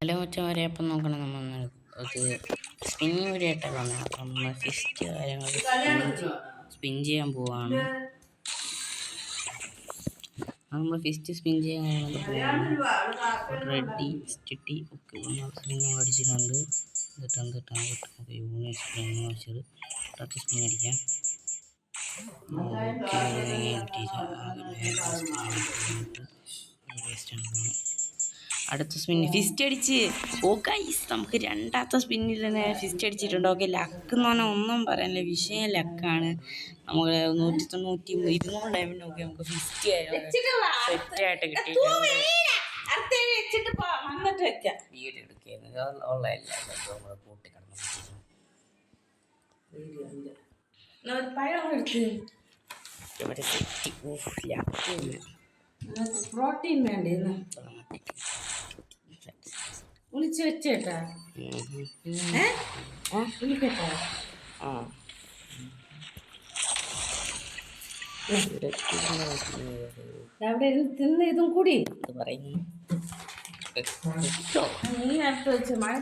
Hello മറ്റവരെ അപ്പം നോക്കണം നമ്മൾ അത് സ്പിന്നിങ് വീഡിയോ ആയിട്ടാണ് വന്നത്. അപ്പം നമ്മൾ ഫിസ്റ്റ് കാര്യങ്ങൾ സ്പിൻ ചെയ്യാൻ പോവാണ്. നമ്മൾ ഫിസ്റ്റ് സ്പിൻ ചെയ്യാൻ റെഡി സ്റ്റിട്ടി ഒക്കെ സ്പിൻ അടിച്ചിട്ടുണ്ട്. യൂണിയൻ സ്പിൻ വെച്ചത് ടച്ച് സ്പിൻ അടിക്കാം. അടുത്ത സ്പിന്നിൽ ഫിസ്റ്റ് അടിച്ച് നമുക്ക് രണ്ടാമത്തെ സ്പിന്നിൽ തന്നെ ഫിസ്റ്റ് അടിച്ചിട്ടുണ്ട്. ഓക്കെ, ലക്ക് എന്ന് പറഞ്ഞാൽ ഒന്നും പറയാനില്ല, വിഷയം ലക്കാണ്. നമുക്ക് 190-200 ഡയമണ്ട് നോക്കി നമുക്ക് ഫിസ്റ്റ് സെറ്റായിട്ട് കിട്ടിയിട്ടുണ്ട്. വീഡിയോ എടുക്കുന്നത് നമ്മളെ കൂട്ടിക്കിടന്നു പ്രോട്ടീൻ വേണ്ടേ വിളിച്ചു വെച്ചേട്ടാ വിളിക്കട്ടാ. അവിടെ തിന്ന് ഇതും കൂടി പറയുന്നു. നീ അടുത്ത് വെച്ച് മഴ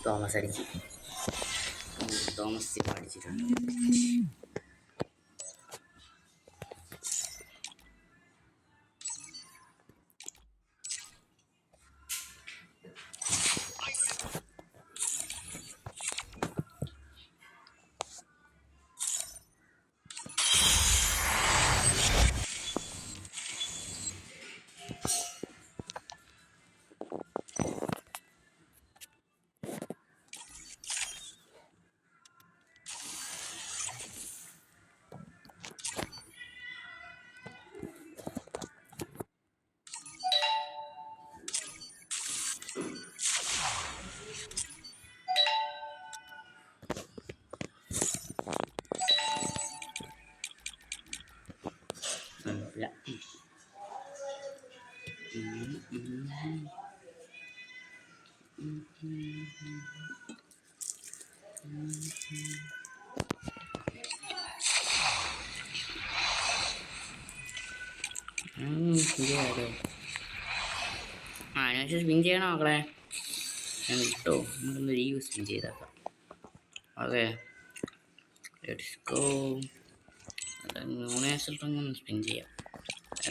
തോമസ് അടിച്ചു. തോമസ് അടിച്ചിട്ടുണ്ട്. ഞാൻ സ്പിൻ ചെയ്യണോ മക്കളെ? ഞാൻ കിട്ടോ നമുക്കൊന്ന് സ്പിൻ ചെയ്തേക്കാം. അതെ, ലെറ്റ്സ് ഗോ. യൂണിവേഴ്സിലൊന്ന് സ്പിൻ ചെയ്യാം.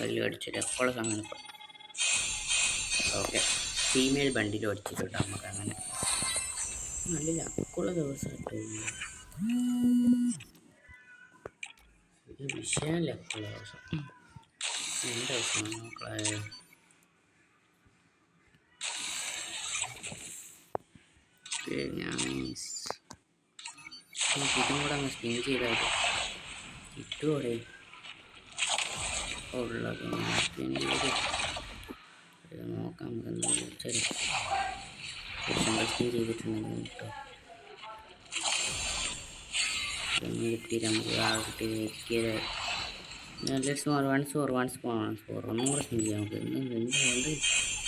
വലിയ അടിച്ചിട്ട് എപ്പോഴുള്ള സമയം ഇപ്പം. ഓക്കെ, ഫീമെയിൽ ബണ്ടിലും അടിച്ചിട്ടുണ്ട് നമുക്ക്. അങ്ങനെ നല്ല ലക്കുള്ള ദിവസമായിട്ട് ഒരു വിഷയം ലക്കുള്ള ദിവസം. എന്ത് ദിവസമാണ് മക്കളെ? ഞാൻ ഇതും കൂടെ അങ്ങ് സ്പിൻ ചെയ്താൽ കിട്ടുമോടെ ഉള്ളത് സ്പിൻ ചെയ്ത് നോക്കാം. നമുക്ക് സ്പിൻ ചെയ്തിട്ടുണ്ടെങ്കിൽ കേട്ടോ ഇതൊന്നും കിട്ടിയില്ല. നമുക്ക് ആ കിട്ടിയത് വൺസ് ഫോർ ഒന്നും കൂടെ സ്പിൻ ചെയ്യാം. നമുക്ക് എന്ത്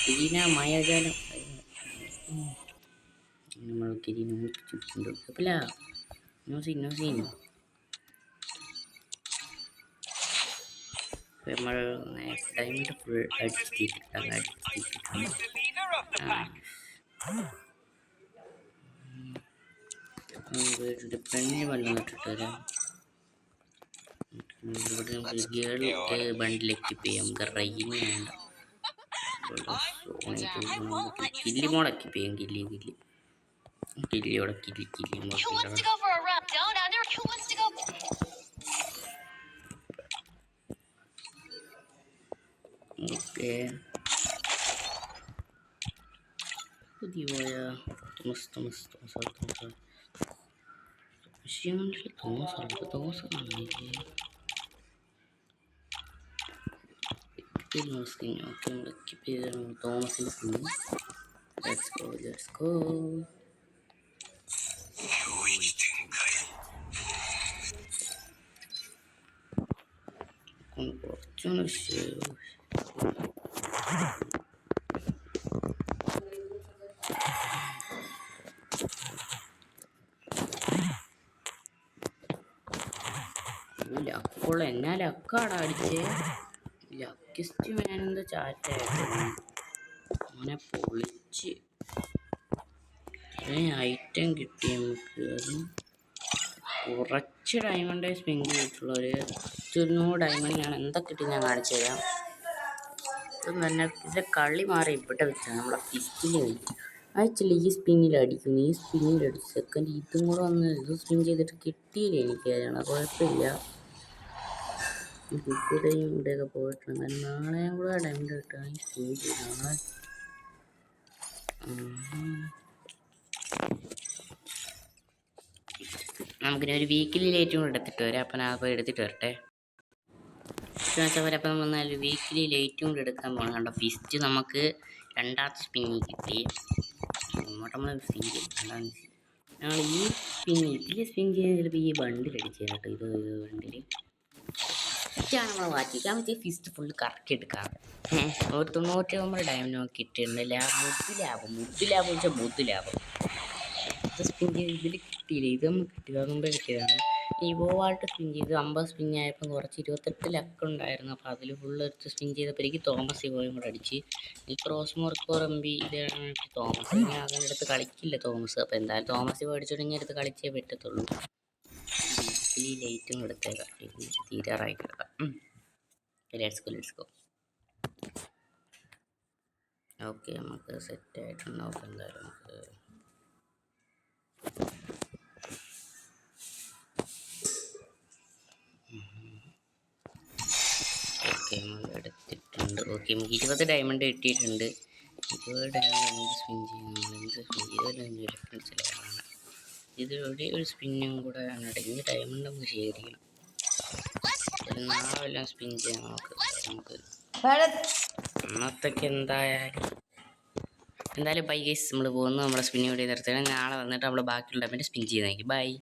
കിരീന മായാജാലം നമ്മൾ കിരീന മുട്ടിച്ചിട്ടുണ്ട്. കുഴപ്പമില്ല, നോസീൻ നമ്മൾ ഡയമണ്ട് ഫുൾ അടിച്ചിട്ടിട്ടുണ്ട്. വീട്ടിൽ പെണ്ണിന് വെള്ളം ഇട്ടിട്ട് വരാം. ഇവിടെ നമുക്ക് ഗേൾ ബണ്ടിൽ എക്യൂപ്പ് ചെയ്യാം. നമുക്ക് റൈന് വേണ്ട. കില്ലി മോഡ് എക്യൂപ്പ് ചെയ്യാം. കില്ലിയോടെ കില്ലി മോഡ്. ഓക്കെ, പുതിയ പോയ തോമസ് ദോശ തോമസിന്റെ സ്കിൻ. Let's go. കുറച്ചുകൂടെ വിഷയം. ലക്കുള്ള എന്നാ ലക്കാണ് അടിച്ചേ. ലക്കിസ്റ്റ് ഞാനെന്താ ചാറ്റായിട്ട് അങ്ങനെ പൊളിച്ച് ഐറ്റം കിട്ടി നമുക്ക്. അതും കുറച്ച് ഡയമണ്ട് സ്പെൻഡ് ചെയ്തിട്ടുള്ള ഒരു 200 ഡയമണ്ട് ഞാൻ എന്തൊക്കെ കിട്ടി ഞാൻ കാണിച്ചു തരാം. ഇതും തന്നെ ഇതിൻ്റെ കളി മാറി ഇവിടെ വെച്ചാണ് നമ്മളെ ഫിസ്റ്റിൽ വെച്ച് ആക്ച്വലി ഈ സ്പിന്നിൽ അടിക്കുന്നു. ഈ സ്പിന്നിൽ അടിച്ചു സെക്കൻഡ് ഇതും കൂടെ വന്ന് ഇത് സ്പിൻ ചെയ്തിട്ട് കിട്ടിയില്ല എനിക്ക്. അതാണ് കുഴപ്പമില്ല. ഇവിടെയും ഇവിടെയൊക്കെ പോയിട്ടുണ്ട്. എന്നാലും നാളെയും കൂടെ ഡയമണ്ട് കിട്ടുകയാണെങ്കിൽ സ്പിൻ ചെയ്ത് നാളെ നമുക്കിനി ഒരു വീക്കിലി ലേറ്റും കൂടെ എടുത്തിട്ട് വരാം. അപ്പം ഞാൻ അപ്പോൾ എടുത്തിട്ട് വരട്ടെ. അപ്പം നമ്മൾ നല്ല വീക്കിലി ലേറ്റും കൂടെ എടുക്കാൻ പോകണം. കണ്ടോ ഫിസ്റ്റ് നമുക്ക് രണ്ടാമത്തെ സ്പിന്നിൽ കിട്ടി. ഇങ്ങോട്ട് നമ്മൾ സ്പിൻ ചെയ്യും. ഞങ്ങൾ ഈ ഇതിൽ സ്പിൻ ചെയ്യാൻ ചിലപ്പോൾ ഈ ബണ്ടിൽ അടിച്ചു കേട്ടോ. ഇത് ബണ്ടിൽ ഫിസ്റ്റാണ് നമ്മൾ മാറ്റിക്കാൻ പറ്റിയ ഫിസ്റ്റ് ഫുള്ള് കറക്റ്റ് എടുക്കാം. ഒരു 99 ഡയമണ്ട് നമുക്ക് കിട്ടിയിട്ടുണ്ട്. മുദ്ദ് ലാഭം വെച്ചാൽ മുദ്ദ് ലാഭം. സ്പിൻ ചെയ്ത് ഇതിൽ കിട്ടിയില്ല. ഇത് നമുക്ക് കിട്ടിയത് അത് മുമ്പേ കിട്ടിയതാണ്. ഈ ഓവായിട്ട് സ്പിൻ ചെയ്ത് 50 സ്പിൻ ആയപ്പോൾ കുറച്ച് 28 ലക്ക് ഉണ്ടായിരുന്നു. അപ്പോൾ അതിൽ ഫുള്ള് എടുത്ത് സ്പിൻ ചെയ്തപ്പോൾ എനിക്ക് തോമസ് പോയും കൂടെ അടിച്ച്. ഈ ക്രോസ് മോർക്കോ റമ്പി ഇതാണ് തോമസ്. ഞാൻ അങ്ങനെ എടുത്ത് കളിക്കില്ല തോമസ്. അപ്പോൾ എന്തായാലും തോമസ് മേടിച്ചിട്ടുണ്ടെങ്കിൽ എടുത്ത് കളിച്ചേ പറ്റത്തുള്ളൂ. ഈ ലൈറ്റും എടുത്തേക്കാം. തീരാറായി കിടക്കാം. Let's go. ഓക്കെ നമുക്ക് സെറ്റായിട്ടുണ്ടാവും. എന്തായാലും നമുക്ക് ഓക്കെ നമ്മൾ എടുത്തിട്ടുണ്ട്. ഓക്കെ നമുക്ക് 20 ഡയമണ്ട് കിട്ടിയിട്ടുണ്ട്. 20 ഡയമണ്ട് സ്പിൻ ചെയ്യും. നമ്മൾ എന്ത് സ്പിൻ ചെയ്താലും ഡിഫറൻസ് ലെവലാണ്. ഇതിലൂടെ ഒരു സ്പിന്നും കൂടെ ഇനി ഡയമണ്ട് നമുക്ക് ശേഖരിക്കണം. നാളെ എല്ലാം സ്പിൻ ചെയ്യാൻ നമുക്ക് അന്നത്തേക്ക് എന്തായാലും ബൈ ഗൈസ് നമ്മൾ പോകുന്നു. നമ്മുടെ സ്പിന്നിങ് ഇവിടെ നിർത്തണം. നാളെ വന്നിട്ട് നമ്മൾ ബാക്കിയുള്ള ഡയമണ്ട് സ്പിൻ ചെയ്തായിരിക്കും. ബൈ.